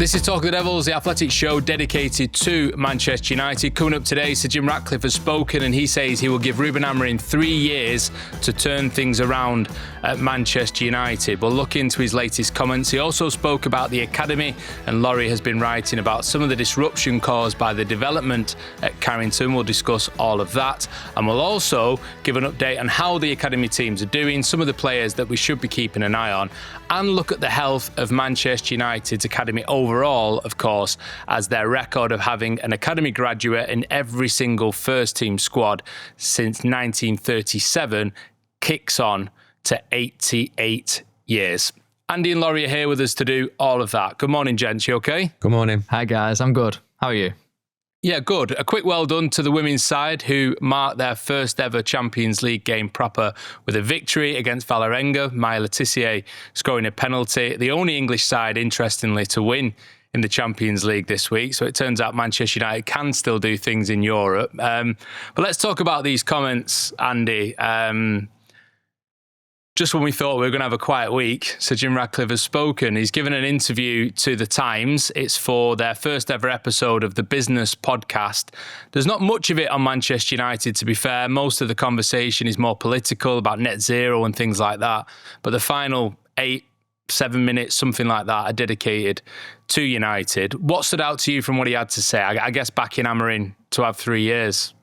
This is Talk of the Devils, the athletic show dedicated to Manchester United. Coming up today, Sir Jim Ratcliffe has spoken and he says he will give Ruben Amorim 3 years to turn things around at Manchester United. We'll look into his latest comments. He also spoke about the academy, and Laurie has been writing about some of the disruption caused by the development at Carrington. We'll discuss all of that, and we'll also give an update on how the academy teams are doing, some of the players that we should be keeping an eye on, and look at the health of Manchester United's academy overall, of course, as their record of having an academy graduate in every single first team squad since 1937 kicks on to 88 years. Andy and Laurie are here with us to do all of that. Good morning, gents. You okay? Good morning. Hi, guys. I'm good. How are you? Yeah, good. A quick well done to the women's side, who marked their first ever Champions League game proper with a victory against Vålerenga. Maya Letitia scoring a penalty. The only English side, interestingly, to win in the Champions League this week. So it turns out Manchester United can still do things in Europe. But let's talk about these comments, Andy. Just when we thought we were going to have a quiet week, Sir Jim Ratcliffe has spoken. He's given an interview to The Times. It's for their first ever episode of the Business podcast. There's not much of it on Manchester United, to be fair. Most of the conversation is more political, about net zero and things like that. But the final 8-7 minutes, something like that, are dedicated to United. What stood out to you from what he had to say? I guess backing Amorim to have 3 years.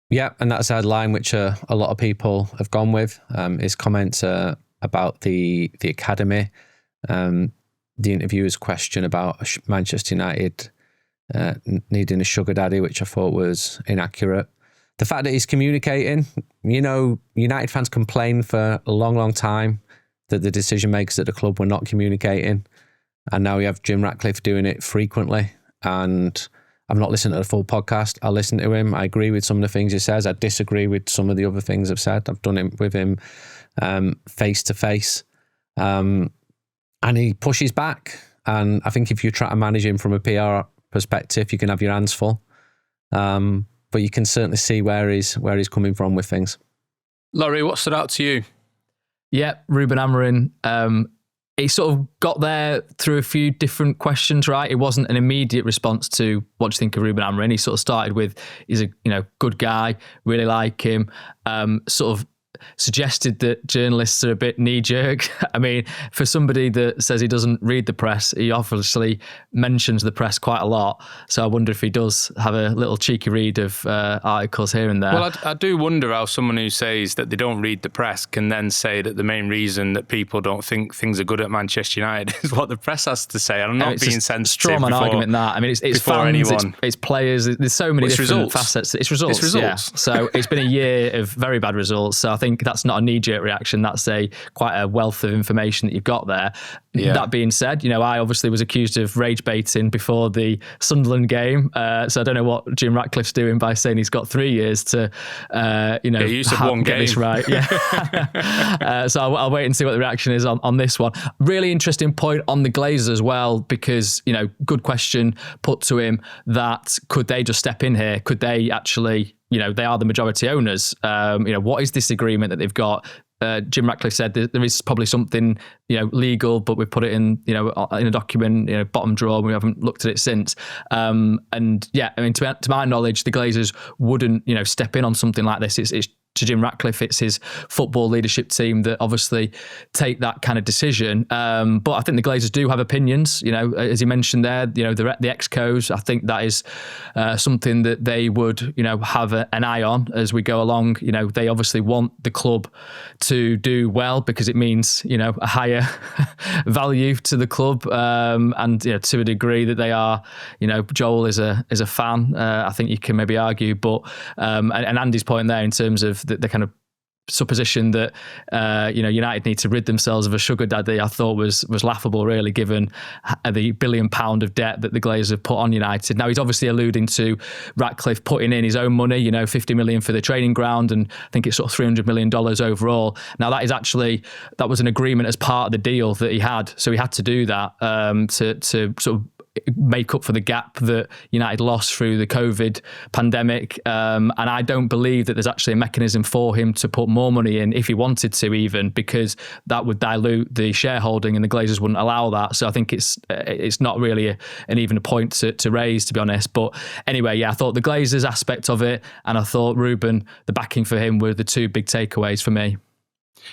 Yeah, and that's a line which a lot of people have gone with. His comments about the academy, the interviewer's question about Manchester United needing a sugar daddy, which I thought was inaccurate. The fact that he's communicating, United fans complained for a long, long time that the decision makers at the club were not communicating. And now we have Jim Ratcliffe doing it frequently. And I've not listened to the full podcast. I listen to him. I agree with some of the things he says. I disagree with some of the other things I've said. I've done it with him face to face. And he pushes back. And I think if you try to manage him from a PR perspective, you can have your hands full. But you can certainly see where he's coming from with things. Laurie, what stood out to you? Yeah, Ruben Amorim. He sort of got there through a few different questions, right? It wasn't an immediate response to what do you think of Ruben Amorim. He sort of started with, he's a good guy, really like him, sort of suggested that journalists are a bit knee-jerk. I mean, for somebody that says he doesn't read the press, he obviously mentions the press quite a lot. So I wonder if he does have a little cheeky read of articles here and there. Well, I do wonder how someone who says that they don't read the press can then say that the main reason that people don't think things are good at Manchester United is what the press has to say. And I'm not being sensitive. Straw man argument that. I mean, it's fans, it's players. There's so many different facets. It's results. Yeah. So it's been a year of very bad results. So I think that's not a knee-jerk reaction. That's quite a wealth of information that you've got there. Yeah. That being said, I obviously was accused of rage baiting before the Sunderland game. So I don't know what Jim Ratcliffe's doing by saying he's got 3 years to, you said one get game. This right. Yeah. So I'll wait and see what the reaction is on this one. Really interesting point on the Glazers as well, because, good question put to him that could they just step in here? Could they actually, they are the majority owners. What is this agreement that they've got? Jim Ratcliffe said there is probably something, legal, but we've put it in, in a document, bottom drawer. We haven't looked at it since. And yeah, I mean, to my knowledge, the Glazers wouldn't, step in on something like this. It's to Jim Ratcliffe, it's his football leadership team that obviously take that kind of decision. But I think the Glazers do have opinions, as you mentioned there, the excos, I think that is something that they would, have an eye on as we go along. They obviously want the club to do well because it means, a higher value to the club. And, to a degree that they are, Joel is a fan. I think you can maybe argue, but, and Andy's point there in terms of the kind of supposition that United need to rid themselves of a sugar daddy, I thought was laughable, really, given the £1 billion of debt that the Glazers have put on United. Now he's obviously alluding to Ratcliffe putting in his own money, 50 million for the training ground, and I think it's sort of $300 million overall. Now that was an agreement as part of the deal that he had, so he had to do that to sort of make up for the gap that United lost through the COVID pandemic. And I don't believe that there's actually a mechanism for him to put more money in if he wanted to, even, because that would dilute the shareholding and the Glazers wouldn't allow that. So I think it's not really even a point to raise, to be honest. But anyway, yeah, I thought the Glazers aspect of it, and I thought Ruben, the backing for him, were the two big takeaways for me.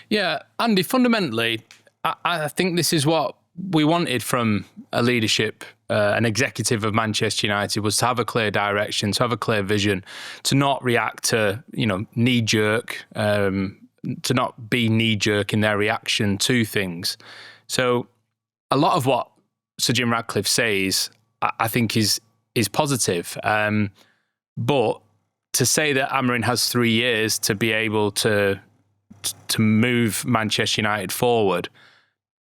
Yeah, Andy, fundamentally, I think this is what we wanted from a leadership, an executive of Manchester United, was to have a clear direction, to have a clear vision, to not react to, knee-jerk, to not be knee-jerk in their reaction to things. So a lot of what Sir Jim Ratcliffe says, I think is positive. But to say that Amorim has 3 years to be able to move Manchester United forward,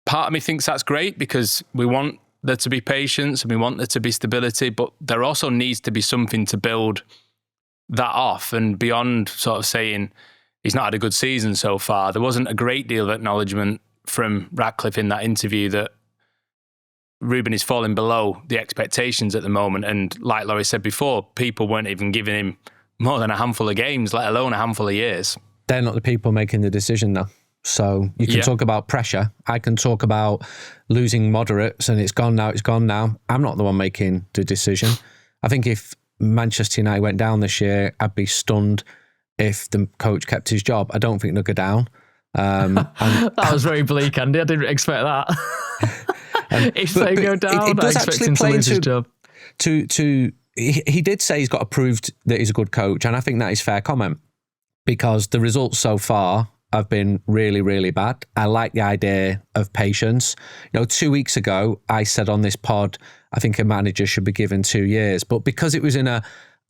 part of me thinks that's great, because we want there to be patience and we want there to be stability, but there also needs to be something to build that off. And beyond sort of saying he's not had a good season so far, there wasn't a great deal of acknowledgement from Ratcliffe in that interview that Ruben is falling below the expectations at the moment. And like Laurie said before, people weren't even giving him more than a handful of games, let alone a handful of years. They're not the people making the decision, though. So you can talk about pressure. I can talk about losing moderates and it's gone now. I'm not the one making the decision. I think if Manchester United went down this year, I'd be stunned if the coach kept his job. I don't think they'll go down. That was very bleak, Andy. I didn't expect that. If they go down, I expect him to lose his job. He did say he's got to prove that he's a good coach, and I think that is fair comment, because the results so far have been really, really bad. I like the idea of patience. 2 weeks ago, I said on this pod, I think a manager should be given 2 years. But because it was in a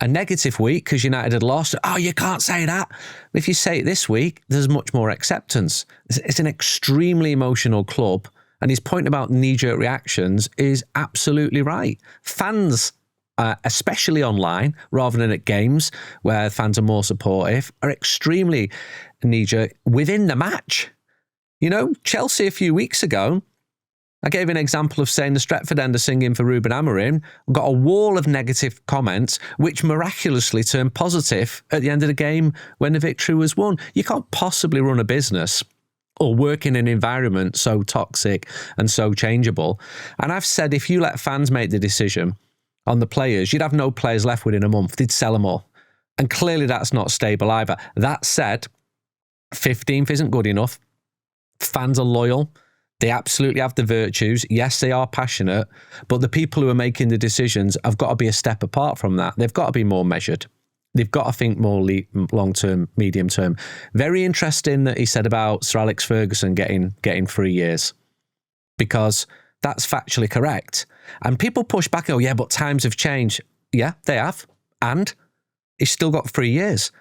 negative week, because United had lost, you can't say that. If you say it this week, there's much more acceptance. It's an extremely emotional club. And his point about knee-jerk reactions is absolutely right. Fans, especially online, rather than at games where fans are more supportive, are extremely knee-jerk within the match. Chelsea a few weeks ago, I gave an example of saying the Stretford end are singing for Ruben Amorim, got a wall of negative comments, which miraculously turned positive at the end of the game when the victory was won. You can't possibly run a business or work in an environment so toxic and so changeable. And I've said, if you let fans make the decision on the players, you'd have no players left within a month. They'd sell them all. And clearly that's not stable either. That said, 15th isn't good enough. Fans are loyal. They absolutely have the virtues. Yes, they are passionate, but the people who are making the decisions have got to be a step apart from that. They've got to be more measured. They've got to think more long-term, medium-term. Very interesting that he said about Sir Alex Ferguson getting 3 years, because that's factually correct. And people push back, but times have changed. Yeah, they have. And he's still got 3 years.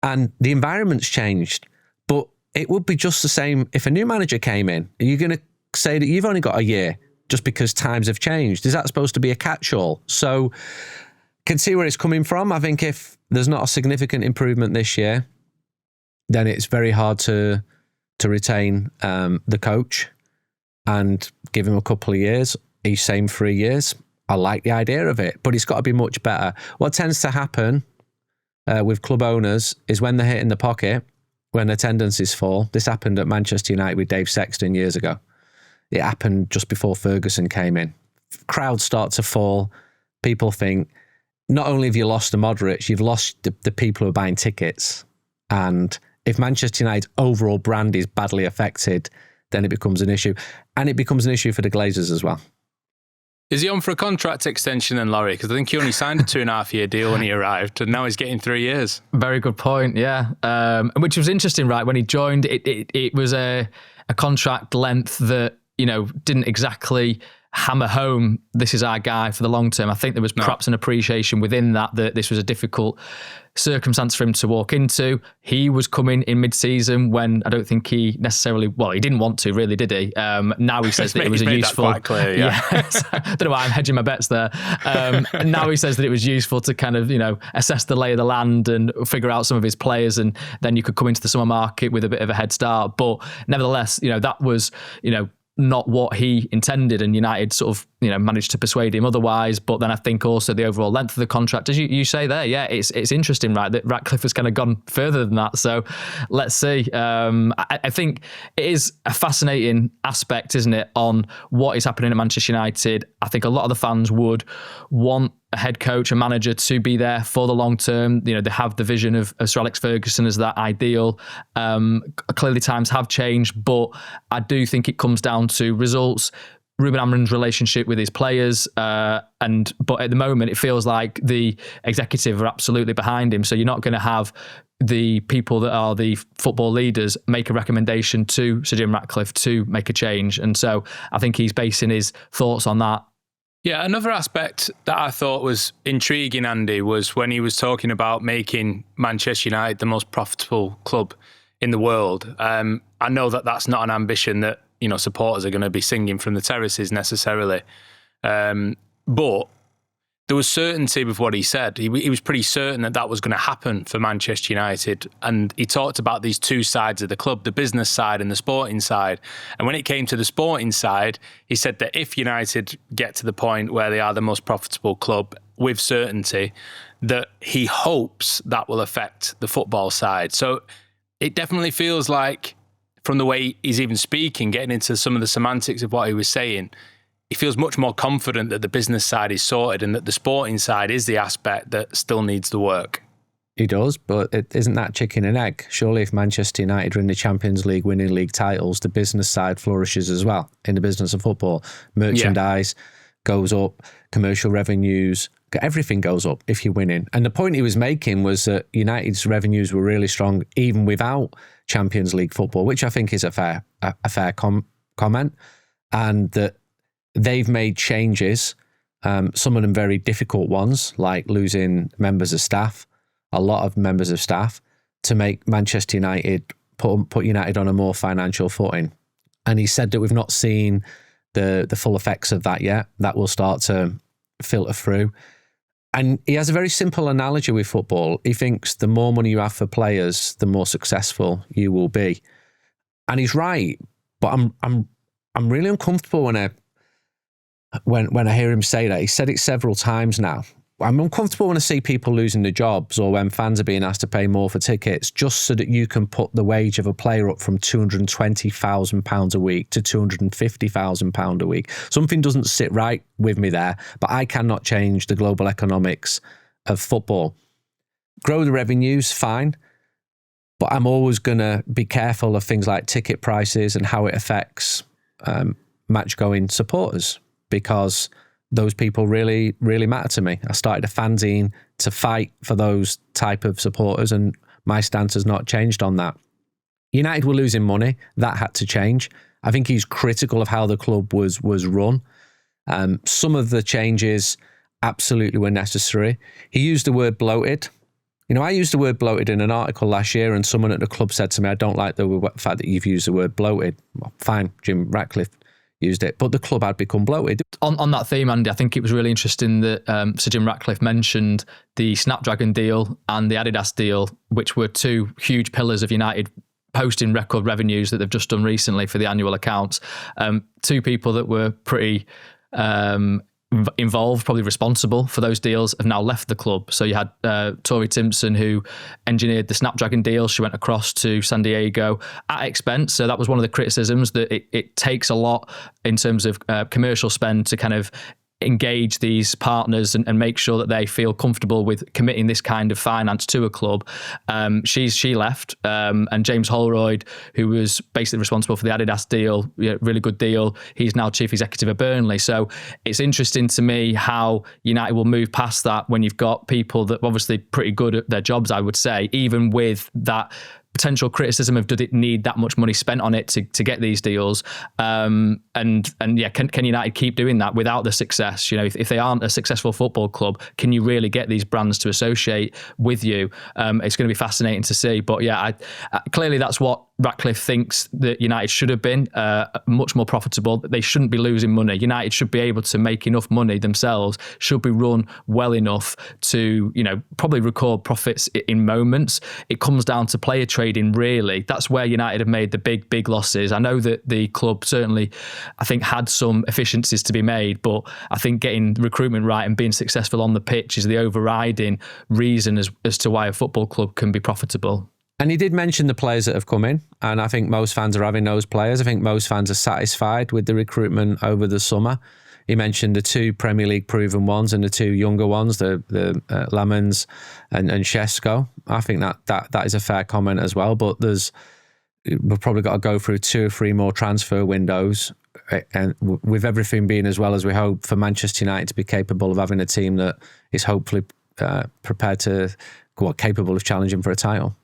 And the environment's changed. But it would be just the same if a new manager came in. Are you going to say that you've only got a year just because times have changed? Is that supposed to be a catch-all? So can see where it's coming from. I think if there's not a significant improvement this year, then it's very hard to retain the coach and give him a couple of years. He's saying 3 years. I like the idea of it, but it's got to be much better. What tends to happen with club owners is when they're hitting the pocket, when attendances fall. This happened at Manchester United with Dave Sexton years ago. It happened just before Ferguson came in. Crowds start to fall. People think, not only have you lost the moderates, you've lost the people who are buying tickets. And if Manchester United's overall brand is badly affected, then it becomes an issue. And it becomes an issue for the Glazers as well. Is he on for a contract extension then, Laurie? Because I think he only signed a 2.5-year deal when he arrived, and now he's getting 3 years. Very good point, yeah. Which was interesting, right? When he joined, it was a contract length that, didn't exactly hammer home, this is our guy for the long term. I think there was perhaps an appreciation within that this was a difficult circumstance for him to walk into. He was coming in mid-season when I don't think he necessarily, he didn't want to, really, did he? Now he says that it was a useful... That quite clear, yeah. I don't know why I'm hedging my bets there. Now he says that it was useful to kind of, assess the lay of the land and figure out some of his players, and then you could come into the summer market with a bit of a head start. But nevertheless, that was, not what he intended, and United sort of, managed to persuade him otherwise. But then I think also the overall length of the contract, as you say there, it's interesting, right, that Ratcliffe has kind of gone further than that. So let's see. I think it is a fascinating aspect, isn't it, on what is happening at Manchester United. I think a lot of the fans would want a head coach, a manager to be there for the long term. They have the vision of Sir Alex Ferguson as that ideal. Clearly times have changed, but I do think it comes down to results, Ruben Amorim's relationship with his players, but at the moment it feels like the executive are absolutely behind him. So you're not going to have the people that are the football leaders make a recommendation to Sir Jim Ratcliffe to make a change. And so I think he's basing his thoughts on that. Yeah, another aspect that I thought was intriguing, Andy, was when he was talking about making Manchester United the most profitable club in the world. I know that that's not an ambition that supporters are going to be singing from the terraces necessarily, but there was certainty with what he said. He was pretty certain that was going to happen for Manchester United. And he talked about these two sides of the club, the business side and the sporting side. And when it came to the sporting side, he said that if United get to the point where they are the most profitable club with certainty, that he hopes that will affect the football side. So it definitely feels like, from the way he's even speaking, getting into some of the semantics of what he was saying, he feels much more confident that the business side is sorted and that the sporting side is the aspect that still needs the work. He does, but isn't that chicken and egg? Surely if Manchester United are in the Champions League winning league titles, the business side flourishes as well in the business of football. Merchandise goes up, commercial revenues, everything goes up if you're winning. And the point he was making was that United's revenues were really strong even without Champions League football, which I think is a fair comment, and that they've made changes, some of them very difficult ones, like losing members of staff, a lot of members of staff, to make Manchester United, put United on a more financial footing. And he said that we've not seen the full effects of that yet. That will start to filter through. And he has a very simple analogy with football. He thinks the more money you have for players, the more successful you will be. And he's right, but I'm really uncomfortable when I hear him say that. He said it several times now. I'm uncomfortable when I see people losing their jobs or when fans are being asked to pay more for tickets just so that you can put the wage of a player up from £220,000 a week to £250,000 a week. Something doesn't sit right with me there, but I cannot change the global economics of football. Grow the revenues, fine, but I'm always going to be careful of things like ticket prices and how it affects match-going supporters, because those people really, really matter to me. I started a fanzine to fight for those type of supporters, and my stance has not changed on that. United were losing money. That had to change. I think he's critical of how the club was run. Some of the changes absolutely were necessary. He used the word bloated. I used the word bloated in an article last year, and someone at the club said to me, I don't like the fact that you've used the word bloated. Well, fine, Jim Ratcliffe used it, but the club had become bloated. On that theme, Andy, I think it was really interesting that Sir Jim Ratcliffe mentioned the Snapdragon deal and the Adidas deal, which were two huge pillars of United posting record revenues that they've just done recently for the annual accounts. Two people that were pretty involved, probably responsible for those deals, have now left the club. So you had Tori Timpson, who engineered the Snapdragon deal. She went across to San Diego at expense. So that was one of the criticisms, that it takes a lot in terms of commercial spend to kind of engage these partners and make sure that they feel comfortable with committing this kind of finance to a club. She left, and James Holroyd, who was basically responsible for the Adidas deal, really good deal, he's now chief executive of Burnley. So it's interesting to me how United will move past that when you've got people that are obviously pretty good at their jobs, I would say, even with that potential criticism of, did it need that much money spent on it to get these deals? And can United keep doing that without the success? If they aren't a successful football club, can you really get these brands to associate with you? It's going to be fascinating to see. But clearly that's what Ratcliffe thinks that United should have been much more profitable. They shouldn't be losing money. United should be able to make enough money themselves, should be run well enough to, probably record profits in moments. It comes down to player trading, really. That's where United have made the big losses. I know that the club certainly, I think, had some efficiencies to be made, but I think getting recruitment right and being successful on the pitch is the overriding reason as to why a football club can be profitable. And he did mention the players that have come in, and I think most fans are having those players. I think most fans are satisfied with the recruitment over the summer. He mentioned the 2 Premier League proven ones and the 2 younger ones, the Lemons and Shesko. I think that is a fair comment as well. But we've probably got to go through 2 or 3 more transfer windows, and with everything being as well as we hope for Manchester United to be capable of having a team that is hopefully capable of challenging for a title.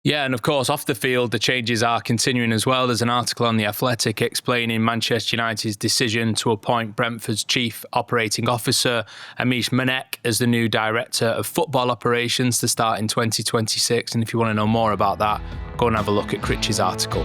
Yeah, and of course, off the field, the changes are continuing as well. There's an article on The Athletic explaining Manchester United's decision to appoint Brentford's Chief Operating Officer, Amish Manek, as the new Director of Football Operations to start in 2026. And if you want to know more about that, go and have a look at Critch's article.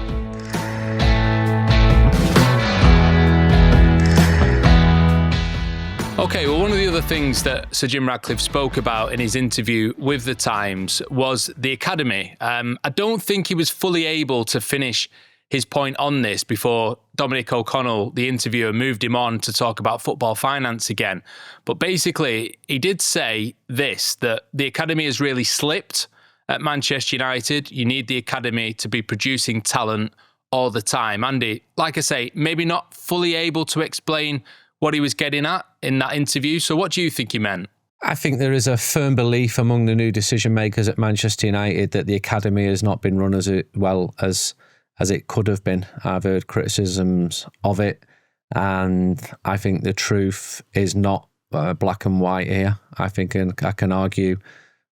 Okay, well, one of the other things that Sir Jim Ratcliffe spoke about in his interview with The Times was the academy. I don't think he was fully able to finish his point on this before Dominic O'Connell, the interviewer, moved him on to talk about football finance again. But basically, he did say this, that the academy has really slipped at Manchester United. You need the academy to be producing talent all the time. Andy, like I say, maybe not fully able to explain what he was getting at in that interview. So what do you think he meant? I think there is a firm belief among the new decision makers at Manchester United that the academy has not been run as well as it could have been. I've heard criticisms of it, and I think the truth is not black and white here. I think I can argue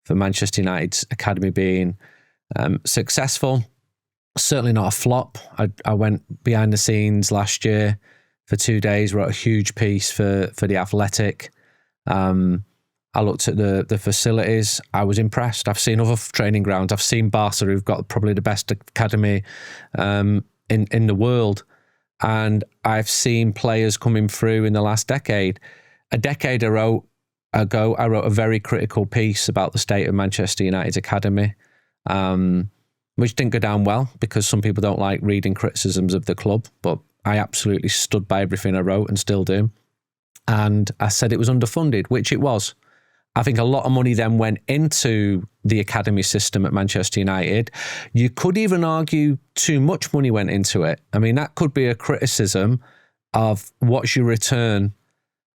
for Manchester United's academy being successful, certainly not a flop. I went behind the scenes last year for 2 days, wrote a huge piece for The Athletic. I looked at the facilities. I was impressed. I've seen other training grounds. I've seen Barca, who've got probably the best academy in the world. And I've seen players coming through in the last decade. A decade ago, I wrote a very critical piece about the state of Manchester United's academy, which didn't go down well because some people don't like reading criticisms of the club, but I absolutely stood by everything I wrote and still do. And I said it was underfunded, which it was. I think a lot of money then went into the academy system at Manchester United. You could even argue too much money went into it. I mean, that could be a criticism of what's your return.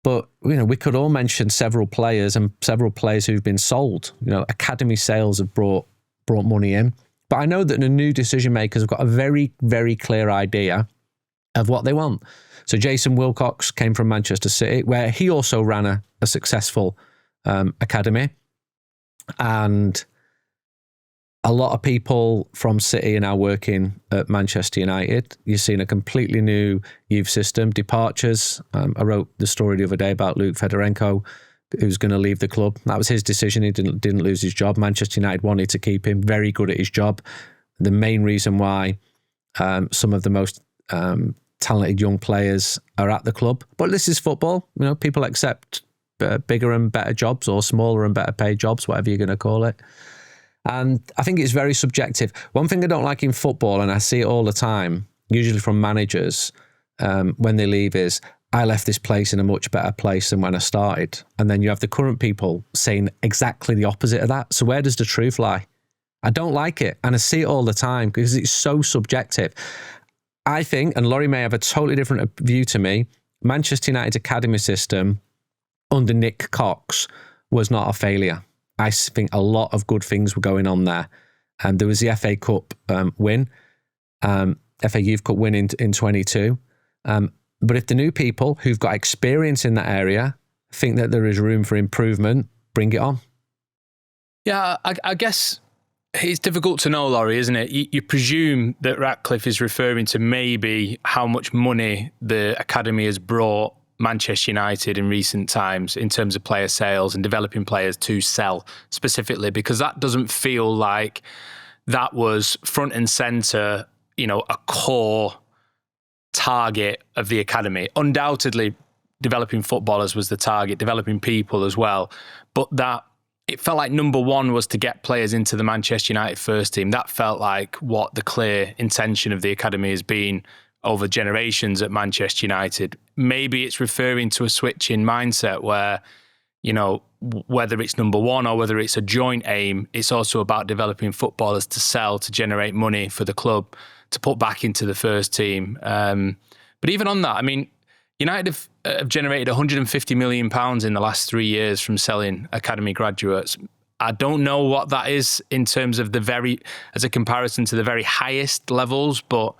But, we could all mention several players who've been sold. Academy sales have brought money in. But I know that the new decision makers have got a very, very clear idea of what they want. So Jason Wilcox came from Manchester City, where he also ran a successful academy. And a lot of people from City are now working at Manchester United. You've seen a completely new youth system, departures. I wrote the story the other day about Luke Fedorenko, who's going to leave the club. That was his decision. He didn't lose his job. Manchester United wanted to keep him. Very good at his job. The main reason why some of the most talented young players are at the club. But this is football. People accept bigger and better jobs or smaller and better paid jobs, whatever you're going to call it. And I think it's very subjective. One thing I don't like in football, and I see it all the time, usually from managers when they leave, is I left this place in a much better place than when I started. And then you have the current people saying exactly the opposite of that. So where does the truth lie? I don't like it. And I see it all the time because it's so subjective. I think, and Laurie may have a totally different view to me, Manchester United's academy system under Nick Cox was not a failure. I think a lot of good things were going on there. There was the FA Cup win, FA Youth Cup win in 22. But if the new people who've got experience in that area think that there is room for improvement, bring it on. Yeah, I guess it's difficult to know, Laurie, isn't it? You presume that Ratcliffe is referring to maybe how much money the academy has brought Manchester United in recent times in terms of player sales and developing players to sell specifically, because that doesn't feel like that was front and centre, a core target of the academy. Undoubtedly, developing footballers was the target, developing people as well. But that it felt like number one was to get players into the Manchester United first team. That felt like what the clear intention of the academy has been over generations at Manchester United. Maybe it's referring to a switch in mindset where, whether it's number one or whether it's a joint aim, it's also about developing footballers to sell, to generate money for the club, to put back into the first team. But even on that, I mean, United have generated £150 million in the last 3 years from selling academy graduates. I don't know what that is in terms of as a comparison to the very highest levels, but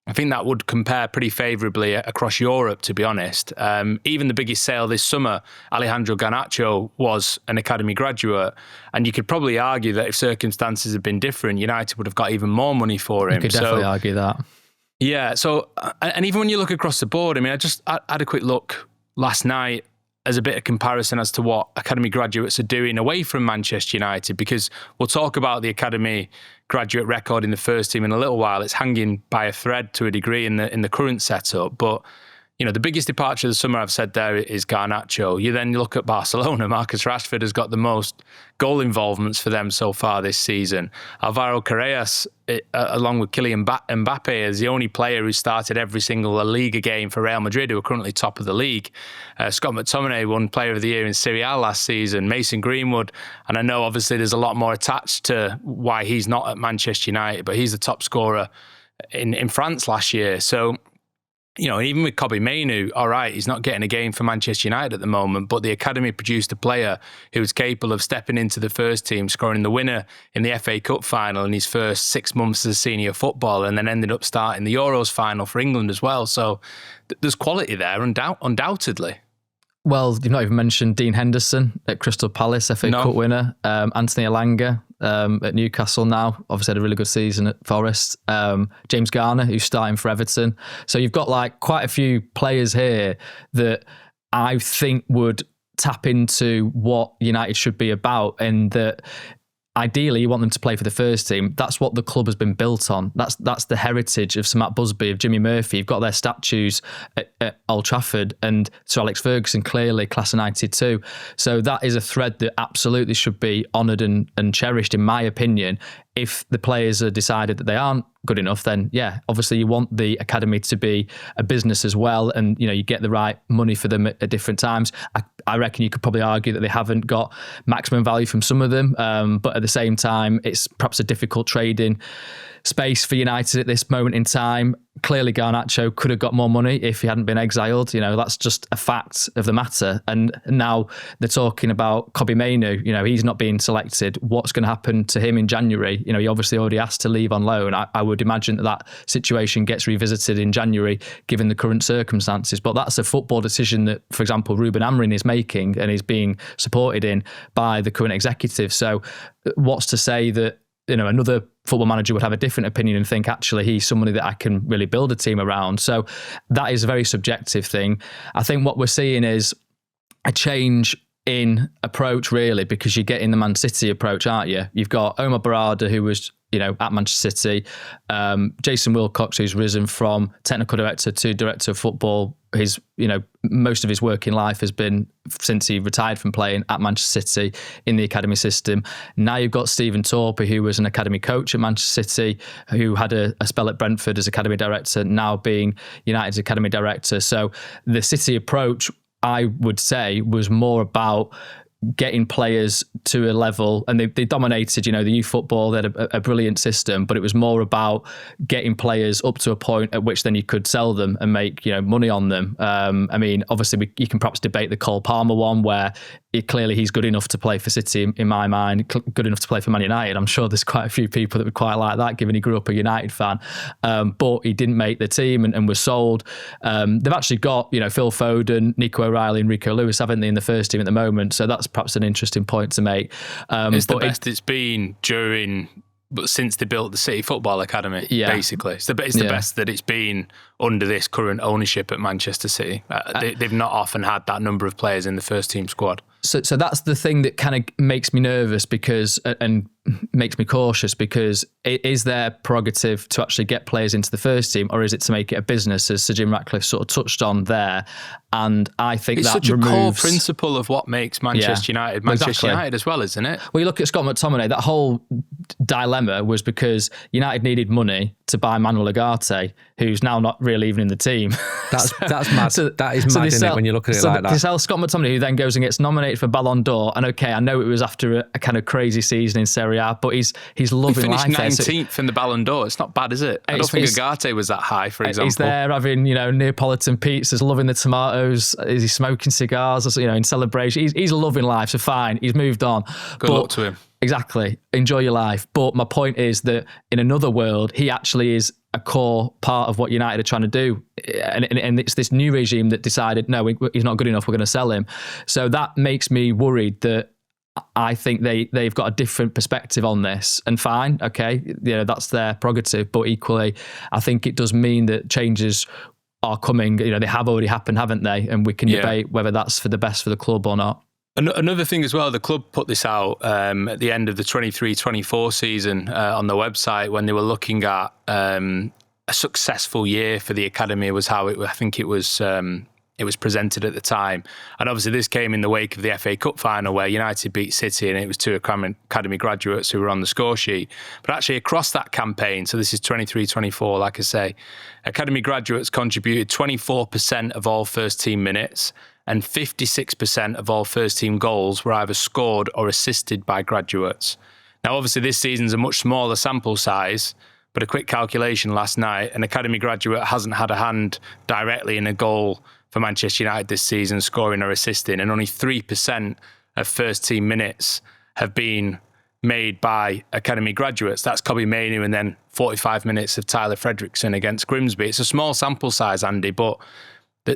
I think that would compare pretty favourably across Europe, to be honest. Even the biggest sale this summer, Alejandro Garnacho, was an academy graduate. And you could probably argue that if circumstances had been different, United would have got even more money for him. You could definitely argue that. Yeah. So, and even when you look across the board, I mean, I had a quick look last night as a bit of comparison as to what academy graduates are doing away from Manchester United, because we'll talk about the academy graduate record in the first team in a little while. It's hanging by a thread to a degree in the current setup. But, the biggest departure of the summer, I've said there, is Garnacho. You then look at Barcelona. Marcus Rashford has got the most goal involvements for them so far this season. Alvaro Carreras, along with Kylian Mbappe, is the only player who started every single La Liga game for Real Madrid, who are currently top of the league. Scott McTominay won Player of the Year in Serie A last season. Mason Greenwood, and I know obviously there's a lot more attached to why he's not at Manchester United, but he's the top scorer in France last year. So, even with Kobbie Mainoo, all right, he's not getting a game for Manchester United at the moment, but the academy produced a player who was capable of stepping into the first team, scoring the winner in the FA Cup final in his first 6 months as a senior footballer, and then ended up starting the Euros final for England as well. So there's quality there, undoubtedly. Well, you've not even mentioned Dean Henderson at Crystal Palace, FA Cup winner, Anthony Elanga at Newcastle now, obviously had a really good season at Forest, James Garner, who's starting for Everton. So you've got like quite a few players here that I think would tap into what United should be about, and that ideally you want them to play for the first team. That's what the club has been built on. That's the heritage of Sir Matt Busby, of Jimmy Murphy. You've got their statues at Old Trafford, and Sir Alex Ferguson, clearly class of 92. So that is a thread that absolutely should be honoured and cherished, in my opinion. If the players are decided that they aren't good enough, then yeah, obviously you want the academy to be a business as well, and you get the right money for them at different times. I reckon you could probably argue that they haven't got maximum value from some of them, but at the same time, it's perhaps a difficult trading space for United at this moment in time. Clearly, Garnacho could have got more money if he hadn't been exiled. That's just a fact of the matter. And now they're talking about Kobbie Mainoo. He's not being selected. What's going to happen to him in January? He obviously already asked to leave on loan. I would imagine that situation gets revisited in January, given the current circumstances. But that's a football decision that, for example, Ruben Amorim is making and is being supported in by the current executive. So what's to say that another football manager would have a different opinion and think, actually, he's somebody that I can really build a team around. So that is a very subjective thing. I think what we're seeing is a change in approach, really, because you're getting the Man City approach, aren't you? You've got Omar Barada, who was at Manchester City, Jason Wilcox, who's risen from technical director to director of football. His, most of his working life has been since he retired from playing at Manchester City in the academy system. Now you've got Stephen Torpey, who was an academy coach at Manchester City, who had a spell at Brentford as academy director, now being United's academy director. So the City approach, I would say, was more about getting players to a level, and they dominated, the youth football. They had a brilliant system, but it was more about getting players up to a point at which then you could sell them and make, money on them. Obviously you can perhaps debate the Cole Palmer one, where clearly he's good enough to play for City, in my mind, good enough to play for Man United. I'm sure there's quite a few people that would quite like that, given he grew up a United fan. But he didn't make the team and was sold. They've actually got, Phil Foden, Nico O'Reilly and Rico Lewis, haven't they, in the first team at the moment? So that's perhaps an interesting point to make. It's the best it's been since they built the City Football Academy, basically. It's the best that it's been under this current ownership at Manchester City. They've not often had that number of players in the first team squad. So that's the thing that kind of makes me nervous, because, and makes me cautious, because it is their prerogative to actually get players into the first team, or is it to make it a business, as Sir Jim Ratcliffe sort of touched on there? And I think it's that such removes... a core principle of what makes Manchester United Manchester United as well, isn't it? Well, you look at Scott McTominay, that whole dilemma was because United needed money to buy Manuel Ugarte, who's now not really even in the team. That's mad. That is mad, isn't it, when you look at it like that? They sell Scott McTominay, who then goes and gets nominated for Ballon d'Or. And okay, I know it was after a kind of crazy season in Serie A, but he's loving life. He finished 19th in the Ballon d'Or. It's not bad, is it? I don't think Ugarte was that high, for example. He's there having, Neapolitan pizzas, loving the tomatoes. Is he smoking cigars, in celebration? He's loving life, so fine. He's moved on. Good luck to him. Exactly. Enjoy your life. But my point is that in another world, he actually is a core part of what United are trying to do. And it's this new regime that decided, no, he's not good enough, we're going to sell him. So that makes me worried that I think they've got a different perspective on this. And fine, okay, that's their prerogative. But equally, I think it does mean that changes are coming. They have already happened, haven't they? And we can debate whether that's for the best for the club or not. Another thing as well, the club put this out at the end of the 23-24 season on the website, when they were looking at a successful year for the academy, was how I think it was presented at the time. And obviously this came in the wake of the FA Cup final, where United beat City, and it was two academy graduates who were on the score sheet. But actually across that campaign, so this is 23-24, like I say, academy graduates contributed 24% of all first team minutes, and 56% of all first-team goals were either scored or assisted by graduates. Now, obviously, this season's a much smaller sample size, but a quick calculation last night, an academy graduate hasn't had a hand directly in a goal for Manchester United this season, scoring or assisting, and only 3% of first-team minutes have been made by academy graduates. That's Kobbie Mainoo, and then 45 minutes of Tyler Fredrickson against Grimsby. It's a small sample size, Andy, but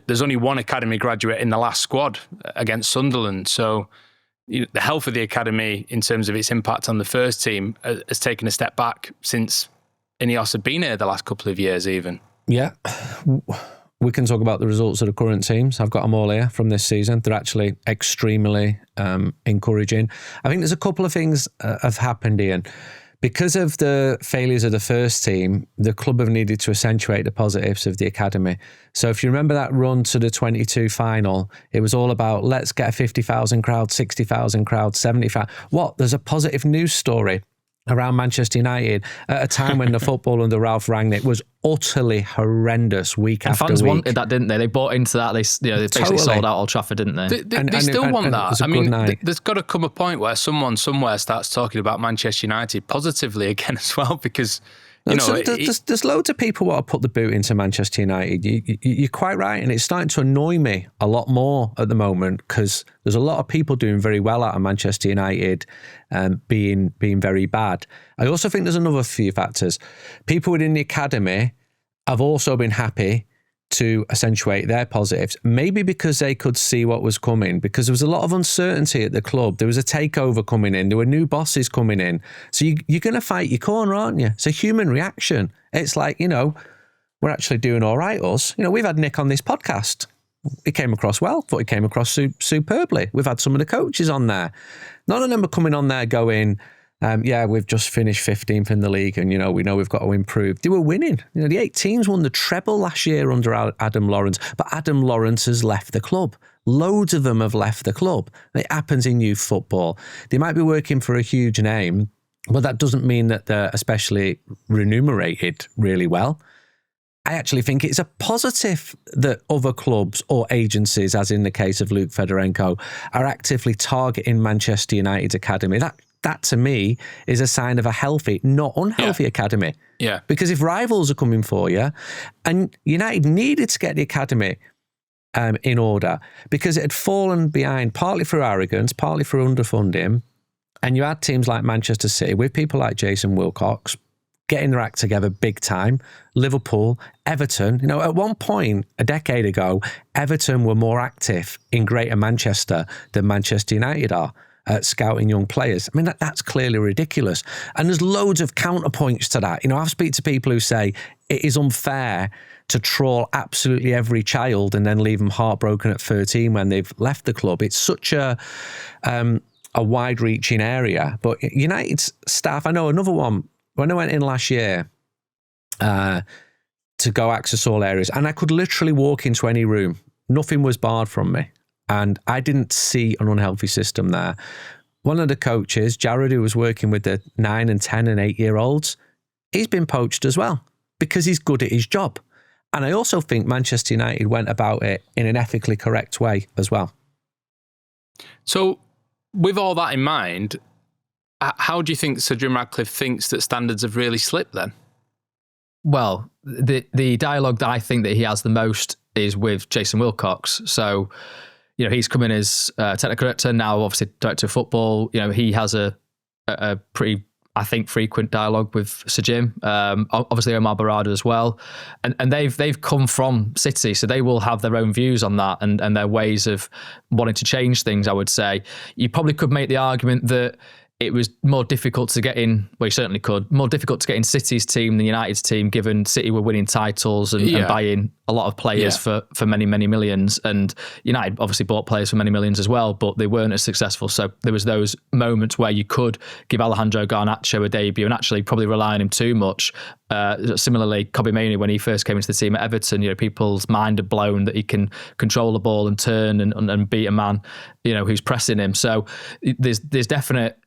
there's only one academy graduate in the last squad against Sunderland. So the health of the academy in terms of its impact on the first team has taken a step back since Ineos have been here the last couple of years even. Yeah. We can talk about the results of the current teams. I've got them all here from this season. They're actually extremely encouraging. I think there's a couple of things have happened, Ian. Because of the failures of the first team, the club have needed to accentuate the positives of the academy. So if you remember that run to the 22 final, it was all about, let's get a 50,000 crowd, 60,000 crowd, 75. What? There's a positive news story around Manchester United at a time when the football under Ralph Rangnick was utterly horrendous week after week. Fans wanted that, didn't they? They bought into that. They basically sold out Old Trafford, didn't they? They still want that. I mean, there's got to come a point where someone somewhere starts talking about Manchester United positively again as well, because there's loads of people want to put the boot into Manchester United. You're quite right, and it's starting to annoy me a lot more at the moment, because there's a lot of people doing very well out of Manchester United, being very bad. I also think there's another few factors. People within the academy have also been happy to accentuate their positives, maybe because they could see what was coming, because there was a lot of uncertainty at the club. There was a takeover coming in. There were new bosses coming in. So you're going to fight your corner, aren't you? It's a human reaction. It's like, we're actually doing all right, us. We've had Nick on this podcast. He came across well. Thought he came across superbly. We've had some of the coaches on there. None of them are coming on there going, we've just finished 15th in the league, and we know we've got to improve. They were winning. The 18s won the treble last year under Adam Lawrence, but Adam Lawrence has left the club. Loads of them have left the club. It happens in youth football. They might be working for a huge name, but that doesn't mean that they're especially remunerated really well. I actually think it's a positive that other clubs or agencies, as in the case of Luke Fedorenko, are actively targeting Manchester United's academy. That to me is a sign of a healthy, not unhealthy academy. Yeah. Because if rivals are coming for you, and United needed to get the academy in order, because it had fallen behind partly through arrogance, partly through underfunding, and you had teams like Manchester City with people like Jason Wilcox getting their act together big time. Liverpool, Everton. At one point a decade ago, Everton were more active in Greater Manchester than Manchester United are. Scouting young players. I mean, that's clearly ridiculous. And there's loads of counterpoints to that. I've speak to people who say it is unfair to trawl absolutely every child and then leave them heartbroken at 13 when they've left the club. It's such a a wide-reaching area. But United's staff, I know another one, when I went in last year to go access all areas, and I could literally walk into any room. Nothing was barred from me. And I didn't see an unhealthy system there. One of the coaches, Jared, who was working with the 9 and 10 and 8-year-olds, he's been poached as well because he's good at his job. And I also think Manchester United went about it in an ethically correct way as well. So with all that in mind, how do you think Sir Jim Ratcliffe thinks that standards have really slipped then? Well, the dialogue that I think that he has the most is with Jason Wilcox. So, he's come in as technical director, now obviously director of football. He has a pretty, I think, frequent dialogue with Sir Jim. Obviously Omar Barada as well. And they've come from City, so they will have their own views on that and their ways of wanting to change things, I would say. You probably could make the argument that it was more difficult to get in, well, you certainly could, more difficult to get in City's team than United's team, given City were winning titles and buying a lot of players for many, many millions. And United obviously bought players for many millions as well, but they weren't as successful. So there was those moments where you could give Alejandro Garnacho a debut and actually probably rely on him too much. Similarly, Kobbie Mainoo, when he first came into the team at Everton, people's mind had blown that he can control the ball and turn and beat a man, who's pressing him. So there's definite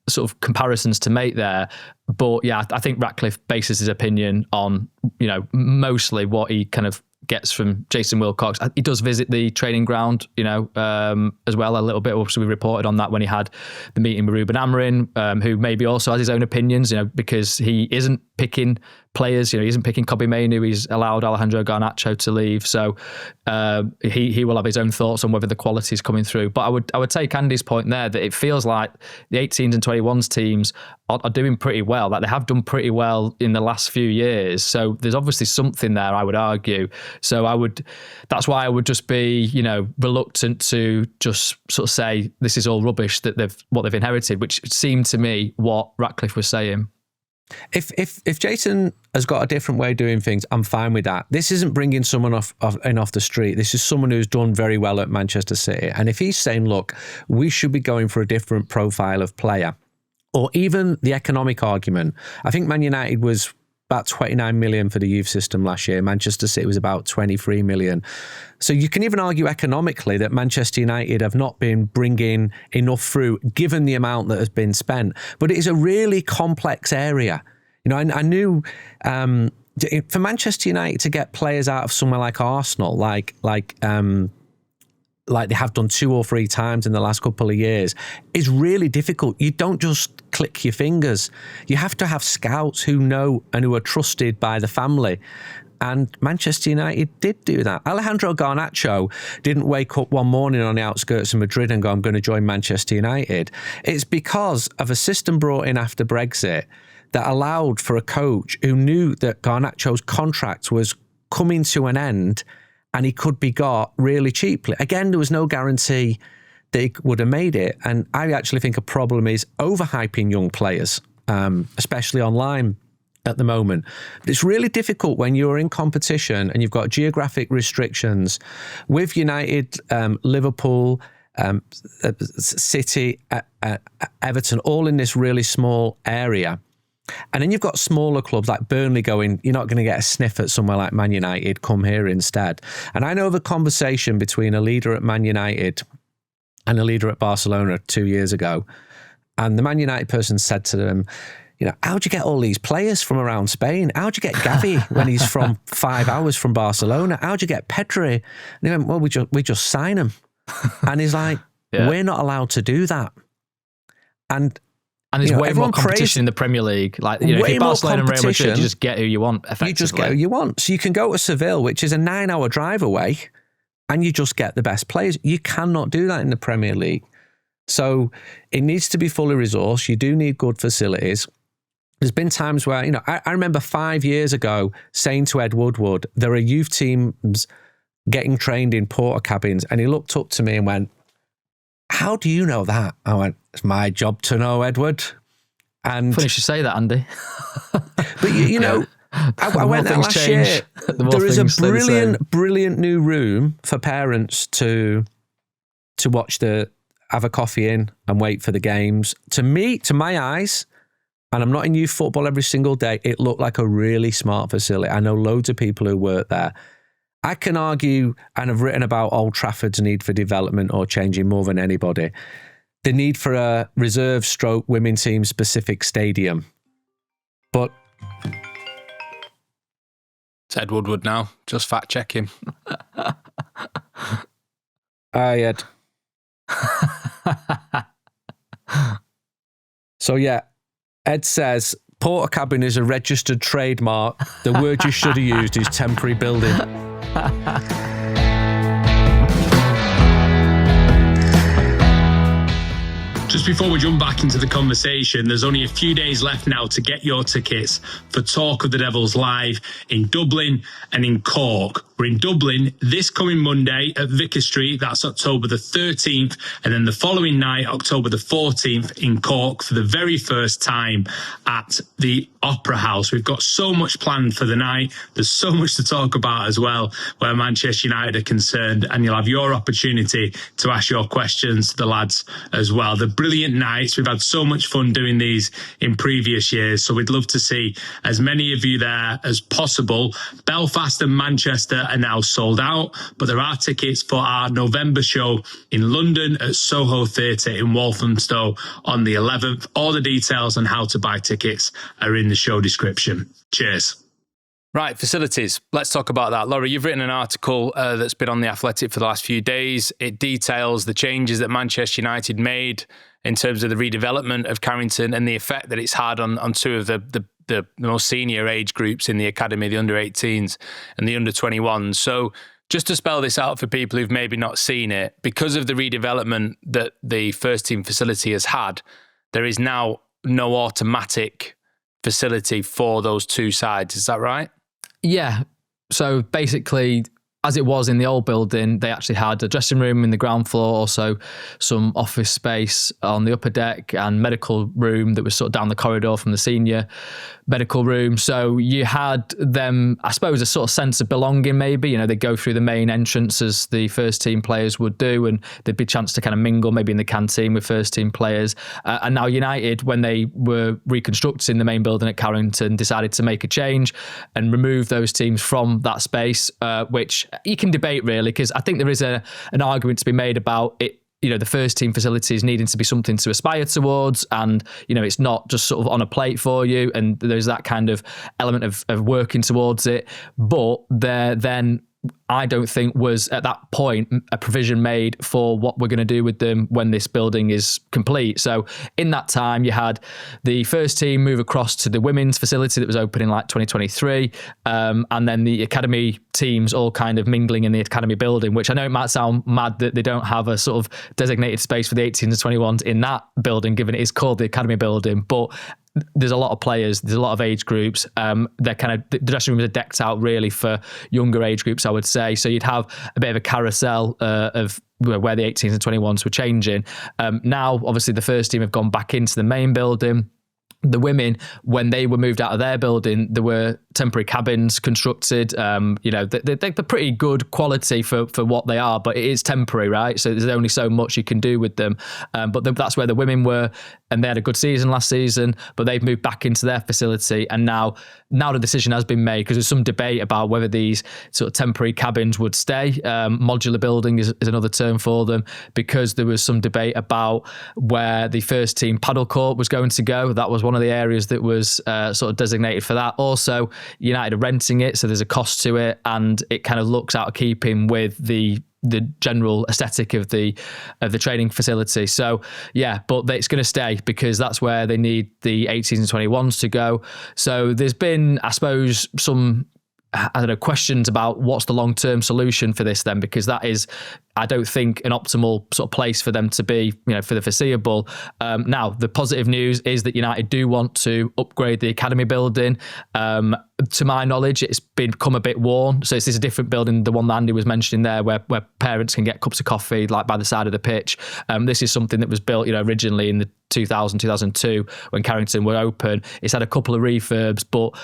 sort of comparisons to make there. But yeah, I think Ratcliffe bases his opinion on, mostly what he kind of gets from Jason Wilcox. He does visit the training ground, as well a little bit. Obviously, we reported on that when he had the meeting with Ruben Amorim, who maybe also has his own opinions, because he isn't picking players. He isn't picking Kobbie Mainoo. He's allowed Alejandro Garnacho to leave, so he will have his own thoughts on whether the quality is coming through. But I would take Andy's point there that it feels like the 18s and 21s teams are doing pretty well. Like they have done pretty well in the last few years. So there's obviously something there, I would argue. So that's why I would just be, reluctant to just sort of say this is all rubbish that they've inherited, which seemed to me what Ratcliffe was saying. If Jason has got a different way of doing things, I'm fine with that. This isn't bringing someone off the street. This is someone who's done very well at Manchester City. And if he's saying, look, we should be going for a different profile of player, or even the economic argument. I think Man United was about 29 million for the youth system last year. Manchester City was about 23 million. So you can even argue economically that Manchester United have not been bringing enough through, given the amount that has been spent. But it is a really complex area. I knew for Manchester United to get players out of somewhere like Arsenal, like they have done 2 or 3 times in the last couple of years, is really difficult. You don't just click your fingers. You have to have scouts who know and who are trusted by the family. And Manchester United did do that. Alejandro Garnacho didn't wake up one morning on the outskirts of Madrid and go, I'm going to join Manchester United. It's because of a system brought in after Brexit that allowed for a coach who knew that Garnacho's contract was coming to an end and he could be got really cheaply. Again, there was no guarantee that he would have made it. And I actually think a problem is overhyping young players, especially online at the moment. But it's really difficult when you're in competition and you've got geographic restrictions with United, Liverpool, City, Everton, all in this really small area. And then you've got smaller clubs like Burnley going, you're not going to get a sniff at somewhere like Man United, come here instead. And I know the conversation between a leader at Man United and a leader at Barcelona 2 years ago. And the Man United person said to them, how'd you get all these players from around Spain? How'd you get Gavi when he's from 5 hours from Barcelona? How'd you get Pedri? And he went, well, we just sign him. And he's like, we're not allowed to do that. And there's way more competition in the Premier League. Like, if you're Barcelona and Real Madrid, you just get who you want, effectively. You just get who you want. So you can go to Seville, which is a 9-hour drive away, and you just get the best players. You cannot do that in the Premier League. So it needs to be fully resourced. You do need good facilities. There's been times where, I remember 5 years ago saying to Ed Woodward, there are youth teams getting trained in porter cabins, and he looked up to me and went, how do you know that? I went, it's my job to know, Edward. And funny you should say that, Andy. But I went there last year. There is a brilliant new room for parents to watch the have a coffee in and wait for the games. To me, to my eyes, and I'm not in youth football every single day, it looked like a really smart facility. I know loads of people who work there. I can argue and have written about Old Trafford's need for development or changing more than anybody. The need for a reserve stroke women team specific stadium. But it's Ed Woodward now. Just fact check him. Hi, Ed. So yeah, Ed says porta cabin is a registered trademark. The word you should have used is temporary building. Just before we jump back into the conversation, there's only a few days left now to get your tickets for Talk of the Devils live in Dublin and in Cork. We're in Dublin this coming Monday at Vicar Street. That's October the 13th. And then the following night, October the 14th in Cork for the very first time at the Opera House. We've got so much planned for the night. There's so much to talk about as well where Manchester United are concerned. And you'll have your opportunity to ask your questions to the lads as well. The brilliant nights. We've had so much fun doing these in previous years. So we'd love to see as many of you there as possible. Belfast and Manchester are now sold out, but there are tickets for our November show in London at Soho Theatre in Walthamstow on the 11th. All the details on how to buy tickets are in the show description. Cheers. Right, facilities. Let's talk about that. Laurie, you've written an article that's been on The Athletic for the last few days. It details the changes that Manchester United made in terms of the redevelopment of Carrington and the effect that it's had on two of the most senior age groups in the academy, the under-18s and the under-21s. So just to spell this out for people who've maybe not seen it, because of the redevelopment that the first team facility has had, there is now no automatic facility for those two sides. Is that right? Yeah. So basically, as it was in the old building, they actually had a dressing room in the ground floor, also some office space on the upper deck and medical room that was sort of down the corridor from the senior medical room. So you had them, I suppose, a sort of sense of belonging maybe. You know, they go through the main entrance as the first team players would do, and there'd be a chance to kind of mingle maybe in the canteen with first team players. And now United, when they were reconstructing the main building at Carrington, decided to make a change and remove those teams from that space, which you can debate really, because I think there is an argument to be made about it. You know, the first team facilities needing to be something to aspire towards, and you know, it's not just sort of on a plate for you, and there's that kind of element of working towards it. But there then, I don't think was at that point a provision made for what we're going to do with them when this building is complete. So in that time, you had the first team move across to the women's facility that was open in like 2023, and then the academy teams all kind of mingling in the academy building, which I know it might sound mad that they don't have a sort of designated space for the 18s and 21s in that building, given it is called the academy building, but there's a lot of players, there's a lot of age groups. They're kind of, the dressing rooms are decked out really for younger age groups, I would say. So you'd have a bit of a carousel of where the 18s and 21s were changing. Now, obviously, the first team have gone back into the main building. The women, when they were moved out of their building, there were temporary cabins constructed. You know, they're pretty good quality for what they are, but it is temporary, right? So there's only so much you can do with them. But that's where the women were, and they had a good season last season, but they've moved back into their facility. And now the decision has been made, because there's some debate about whether these sort of temporary cabins would stay. Modular building is another term for them, because there was some debate about where the first team paddle court was going to go. That was one of the areas that was sort of designated for that. Also, United are renting it, so there's a cost to it, and it kind of looks out of keeping with the general aesthetic of the training facility. So yeah, but it's going to stay because that's where they need the 18s and 21s to go. So there's been, I suppose, some questions about what's the long-term solution for this then, because that is, I don't think, an optimal sort of place for them to be, you know, for the foreseeable. Now, the positive news is that United do want to upgrade the academy building. to my knowledge, it's become a bit worn. So this is a different building, the one that Andy was mentioning there, where parents can get cups of coffee like by the side of the pitch. This is something that was built, originally in the 2002 when Carrington were open. It's had a couple of refurbs, but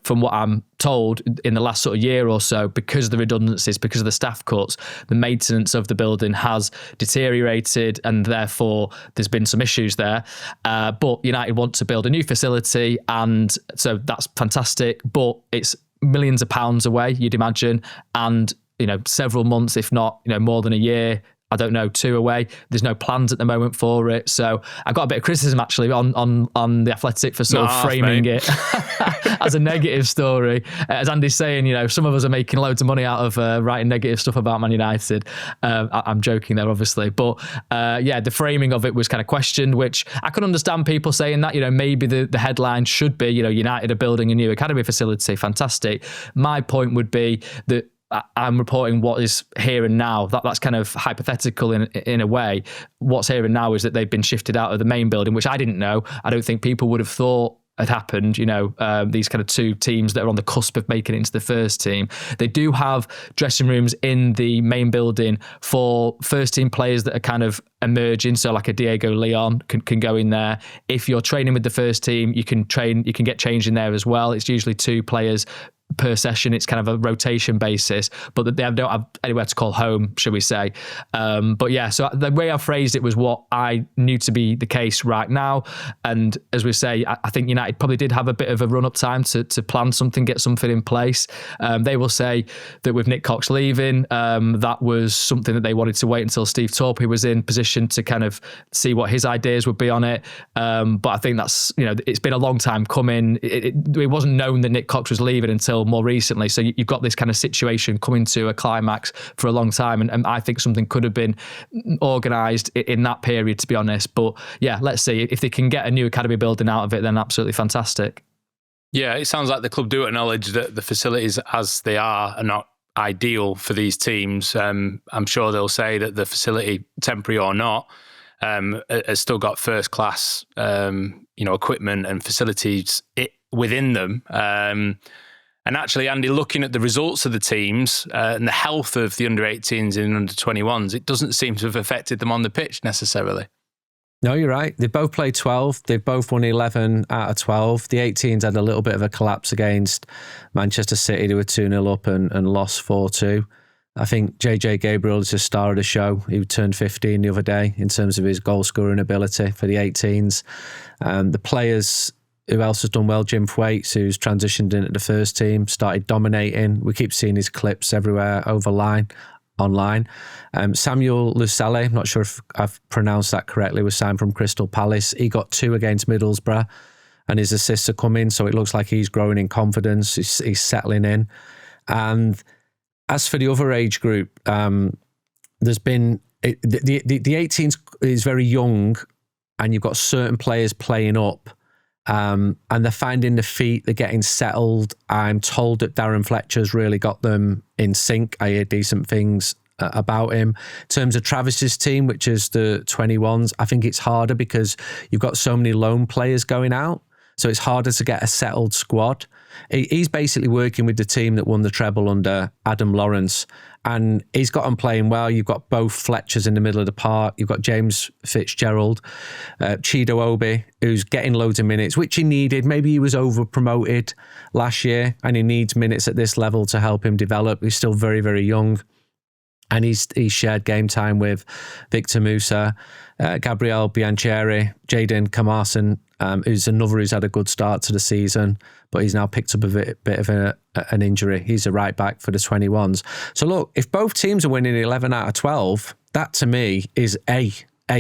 from what I'm told, in the last sort of year or so, because of the redundancies, because of the staff cuts, the maintenance of the building has deteriorated, and therefore there's been some issues there. But United want to build a new facility, and so that's fantastic, but it's millions of pounds away, you'd imagine, and several months, if not more than a year, I don't know, 2 away. There's no plans at the moment for it. So I got a bit of criticism actually on the Athletic for sort of framing it as a negative story. As Andy's saying, some of us are making loads of money out of writing negative stuff about Man United. I'm joking there, obviously. But the framing of it was kind of questioned, which I can understand people saying that, maybe the headline should be, United are building a new academy facility. Fantastic. My point would be that I'm reporting what is here and now. That's kind of hypothetical in a way. What's here and now is that they've been shifted out of the main building, which I didn't know. I don't think people would have thought had happened, these kind of 2 teams that are on the cusp of making it into the first team. They do have dressing rooms in the main building for first team players that are kind of emerging. So like a Diego Leon can go in there. If you're training with the first team, you can get changed in there as well. It's usually 2 players per session. It's kind of a rotation basis, but they don't have anywhere to call home, shall we say. But yeah, so the way I phrased it was what I knew to be the case right now. And as we say, I think United probably did have a bit of a run-up time to plan something, get something in place. They will say that with Nick Cox leaving, that was something that they wanted to wait until Steve Torpey was in position to kind of see what his ideas would be on it. But I think that's, it's been a long time coming. It wasn't known that Nick Cox was leaving until more recently. So you've got this kind of situation coming to a climax for a long time. And I think something could have been organised in that period, to be honest. But yeah, let's see. If they can get a new academy building out of it, then absolutely fantastic. Yeah, it sounds like the club do acknowledge that the facilities as they are not ideal for these teams. I'm sure they'll say that the facility, temporary or not, has still got first class, equipment and facilities within them. And actually, Andy, looking at the results of the teams and the health of the under-18s and under-21s, it doesn't seem to have affected them on the pitch necessarily. No, you're right. They've both played 12. They've both won 11 out of 12. The 18s had a little bit of a collapse against Manchester City. They were 2-0 up and lost 4-2. I think JJ Gabriel is the star of the show. He turned 15 the other day in terms of his goal-scoring ability for the 18s. The players... Who else has done well? Jim Thwaites, who's transitioned into the first team, started dominating. We keep seeing his clips everywhere online. Samuel Lusale, I'm not sure if I've pronounced that correctly, was signed from Crystal Palace. He got 2 against Middlesbrough and his assists are coming, so it looks like he's growing in confidence. He's settling in. And as for the other age group, there's been... The 18s is very young and you've got certain players playing up. And they're finding the feet, they're getting settled. I'm told that Darren Fletcher's really got them in sync. I hear decent things about him. In terms of Travis's team, which is the 21s, I think it's harder because you've got so many lone players going out. So it's harder to get a settled squad. He's basically working with the team that won the treble under Adam Lawrence. And he's got them playing well. You've got both Fletchers in the middle of the park. You've got James Fitzgerald, Chido Obi, who's getting loads of minutes, which he needed. Maybe he was over-promoted last year and he needs minutes at this level to help him develop. He's still very, very young. And he's shared game time with Victor Musa, Gabriel Biancheri, Jayden Kamarson, who's another who's had a good start to the season, but he's now picked up a bit of an injury. He's a right back for the 21s. So look, if both teams are winning 11 out of 12, that to me is A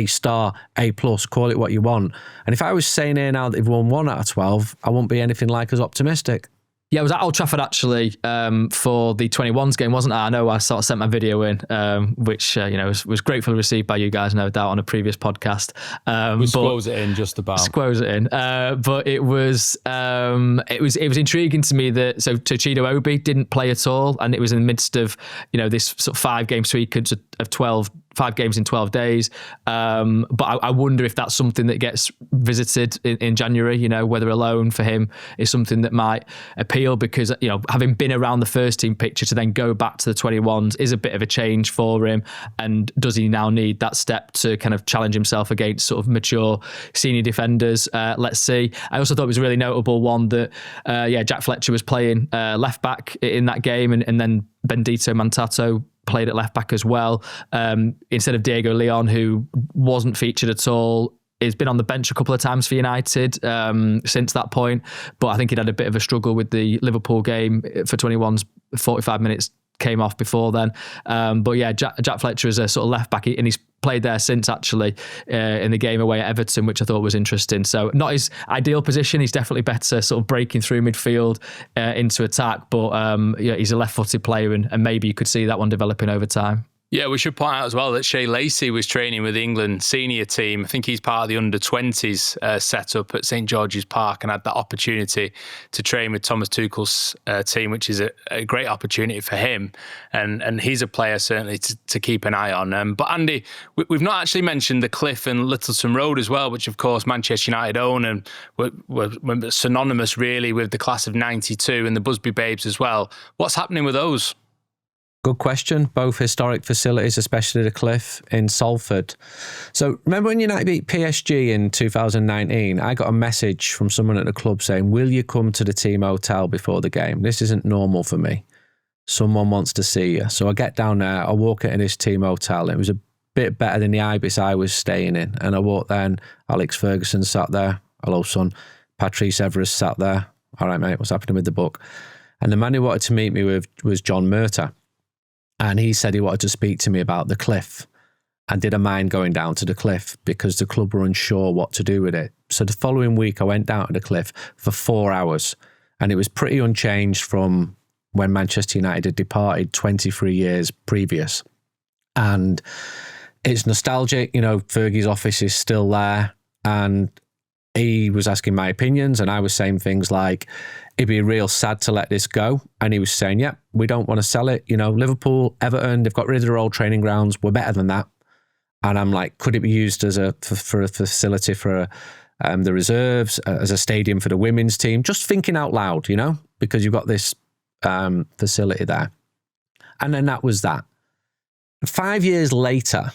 star, A plus, call it what you want. And if I was saying here now that they've won 1 out of 12, I wouldn't be anything like as optimistic. Yeah, it was at Old Trafford actually for the 21s game, wasn't it? I know I sort of sent my video in, which was gratefully received by you guys, no doubt, on a previous podcast. We squoze it in just about. Squoze it in, but it was intriguing to me that Chido Obi didn't play at all, and it was in the midst of this sort of 5-game streak to of 5 games in 12 days. But I wonder if that's something that gets visited in January, you know, whether a loan for him is something that might appeal, because, you know, having been around the first team picture to then go back to the 21s is a bit of a change for him. And does he now need that step to kind of challenge himself against sort of mature senior defenders? Let's see. I also thought it was a really notable one that, Jack Fletcher was playing left back in that game, and then Bendito Mantato played at left back as well, instead of Diego Leon, who wasn't featured at all. He's been on the bench a couple of times for United since that point, but I think he'd had a bit of a struggle with the Liverpool game for 21's 45 minutes came off before then. But yeah, Jack Fletcher is a sort of left back, and he's played there since, actually, in the game away at Everton, which I thought was interesting. So not his ideal position. He's definitely better sort of breaking through midfield into attack, but he's a left-footed player, and maybe you could see that one developing over time. Yeah, we should point out as well that Shea Lacey was training with the England senior team. I think he's part of the under-20s setup at St George's Park, and had that opportunity to train with Thomas Tuchel's team, which is a great opportunity for him. And he's a player certainly to keep an eye on. But Andy, we've not actually mentioned the Cliff and Littleton Road as well, which of course Manchester United own, and were synonymous really with the class of 92 and the Busby Babes as well. What's happening with those? Good question. Both historic facilities, especially the Cliff in Salford. So remember when United beat PSG in 2019, I got a message from someone at the club saying, will you come to the team hotel before the game? This isn't normal for me. Someone wants to see you. So I get down there, I walk into this team hotel. It was a bit better than the Ibis I was staying in. And I walked there, and Alex Ferguson sat there. Hello, son. Patrice Evra sat there. All right, mate, what's happening with the book? And the man who wanted to meet me with was John Murtagh. And he said he wanted to speak to me about the Cliff, and did I mind going down to the Cliff, because the club were unsure what to do with it. So the following week I went down to the Cliff for 4 hours, and it was pretty unchanged from when Manchester United had departed 23 years previous. And it's nostalgic, you know, Fergie's office is still there, and he was asking my opinions, and I was saying things like, it'd be real sad to let this go. And he was saying, yeah, we don't want to sell it. You know, Liverpool, Everton, they've got rid of their old training grounds. We're better than that. And I'm like, could it be used as for a facility for the reserves, as a stadium for the women's team? Just thinking out loud, you know, because you've got this facility there. And then that was that. 5 years later,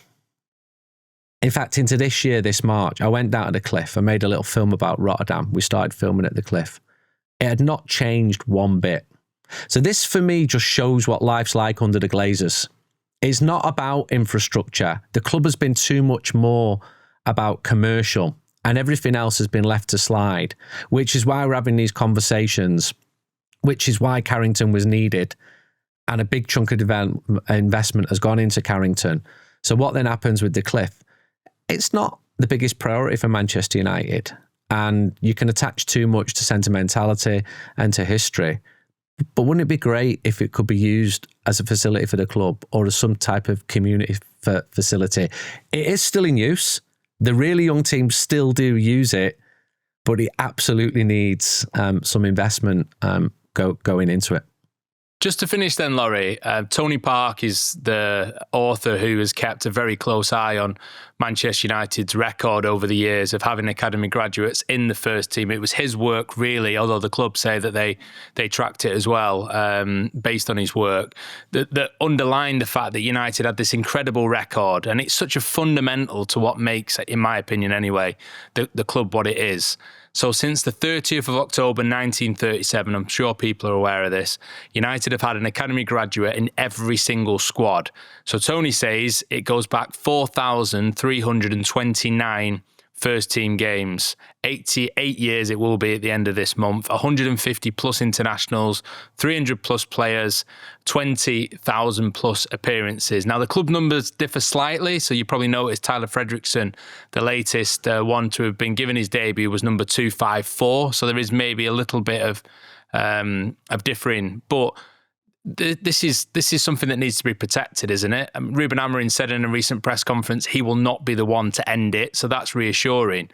in fact, into this year, this March, I went down to the Cliff. I made a little film about Rotterdam. We started filming at the Cliff. It had not changed one bit. So this, for me, just shows what life's like under the Glazers. It's not about infrastructure. The club has been too much more about commercial, and everything else has been left to slide, which is why we're having these conversations, which is why Carrington was needed, and a big chunk of investment has gone into Carrington. So what then happens with the Cliff? It's not the biggest priority for Manchester United. And you can attach too much to sentimentality and to history. But wouldn't it be great if it could be used as a facility for the club, or as some type of community facility? It is still in use. The really young teams still do use it, but it absolutely needs some investment going into it. Just to finish then, Laurie, Tony Park is the author who has kept a very close eye on Manchester United's record over the years of having academy graduates in the first team. It was his work, really, although the club say that they tracked it as well, based on his work, that underlined the fact that United had this incredible record. And it's such a fundamental to what makes, in my opinion anyway, the club what it is. So since the 30th of October 1937, I'm sure people are aware of this, United have had an academy graduate in every single squad. So Tony says it goes back 4,329 first team games, 88 years it will be at the end of this month, 150 plus internationals, 300 plus players, 20,000 plus appearances. Now the club numbers differ slightly, so you probably noticed Tyler Fredrickson, the latest one to have been given his debut, was number 254. So there is maybe a little bit of differing, but this is something that needs to be protected, isn't it? Ruben Amorim said in a recent press conference he will not be the one to end it, so that's reassuring.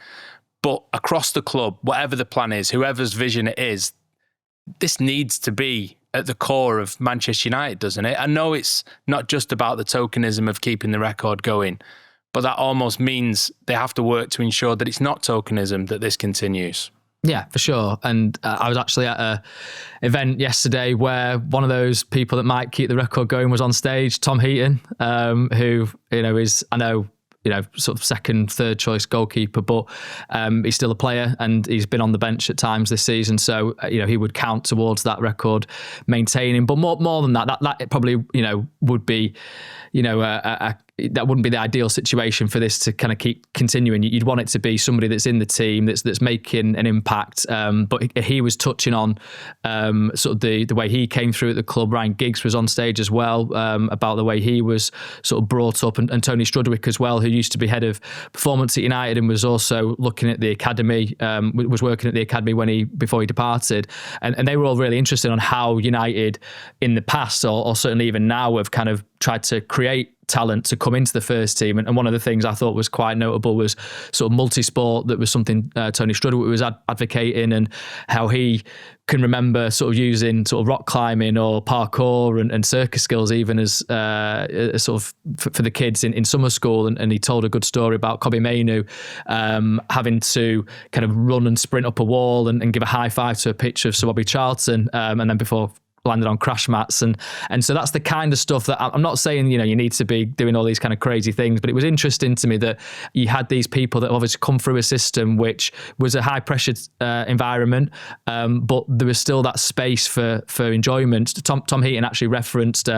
But across the club, whatever the plan is, whoever's vision it is, this needs to be at the core of Manchester United, doesn't it? I know it's not just about the tokenism of keeping the record going, but that almost means they have to work to ensure that it's not tokenism, that this continues. Yeah, for sure. And I was actually at an event yesterday where one of those people that might keep the record going was on stage, Tom Heaton, who, is, I know, sort of second, third choice goalkeeper, but he's still a player and he's been on the bench at times this season. So, he would count towards that record maintaining. But more than that, that probably, would be, that wouldn't be the ideal situation for this to kind of keep continuing. You'd want it to be somebody that's in the team that's making an impact. But he was touching on sort of the way he came through at the club. Ryan Giggs was on stage as well about the way he was sort of brought up, and Tony Strudwick as well, who used to be head of performance at United and was also looking at the academy, was working at the academy before he departed. And they were all really interested on how United in the past, or certainly even now, have kind of tried to create talent to come into the first team. And one of the things I thought was quite notable was sort of multi-sport. That was something Tony Strudwick was advocating, and how he can remember sort of using sort of rock climbing or parkour and circus skills even as sort of for the kids in summer school. And he told a good story about Kobbie Mainoo having to kind of run and sprint up a wall and give a high five to a picture of Sir Bobby Charlton, and then before landed on crash mats. And so that's the kind of stuff that I'm not saying, you need to be doing all these kind of crazy things, but it was interesting to me that you had these people that obviously come through a system which was a high pressured environment, but there was still that space for enjoyment. Tom Heaton actually referenced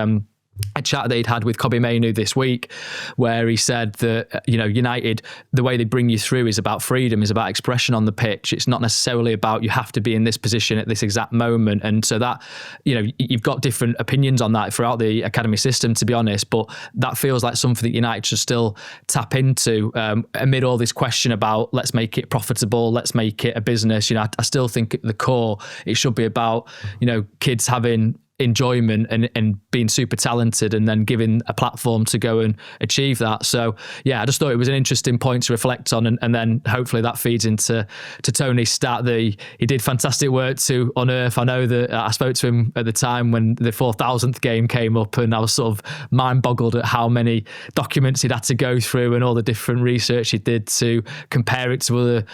a chat that he'd had with Kobbie Mainoo this week, where he said that, United, the way they bring you through is about freedom, is about expression on the pitch. It's not necessarily about you have to be in this position at this exact moment. And so that, you've got different opinions on that throughout the academy system, to be honest, but that feels like something that United should still tap into amid all this question about let's make it profitable, let's make it a business. I still think at the core, it should be about, kids having enjoyment and being super talented, and then giving a platform to go and achieve that. So yeah, I just thought it was an interesting point to reflect on, and then hopefully that feeds into Tony's stat that he did fantastic work to unearth. I know that I spoke to him at the time when the 4,000th game came up, and I was sort of mind boggled at how many documents he'd had to go through and all the different research he did to compare it to other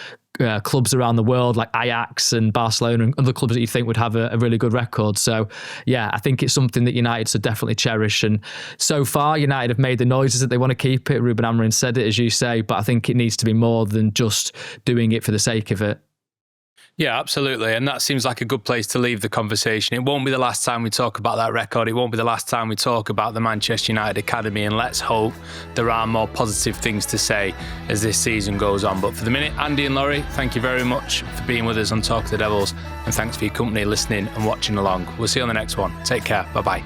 clubs around the world like Ajax and Barcelona and other clubs that you think would have a really good record. So yeah, I think it's something that United should definitely cherish. And so far, United have made the noises that they want to keep it. Ruben Amorim said it, as you say, but I think it needs to be more than just doing it for the sake of it. Yeah, absolutely. And that seems like a good place to leave the conversation. It won't be the last time we talk about that record. It won't be the last time we talk about the Manchester United Academy. And let's hope there are more positive things to say as this season goes on. But for the minute, Andy and Laurie, thank you very much for being with us on Talk of the Devils. And thanks for your company, listening and watching along. We'll see you on the next one. Take care. Bye-bye.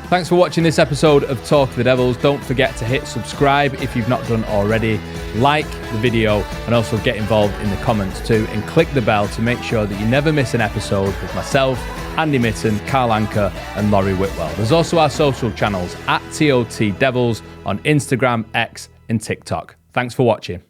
Thanks for watching this episode of Talk of the Devils. Don't forget to hit subscribe if you've not done already, like the video, and also get involved in the comments too, and click the bell to make sure that you never miss an episode with myself, Andy Mitten, Carl Anker and Laurie Whitwell. There's also our social channels at TOT Devils on Instagram, X and TikTok. Thanks for watching.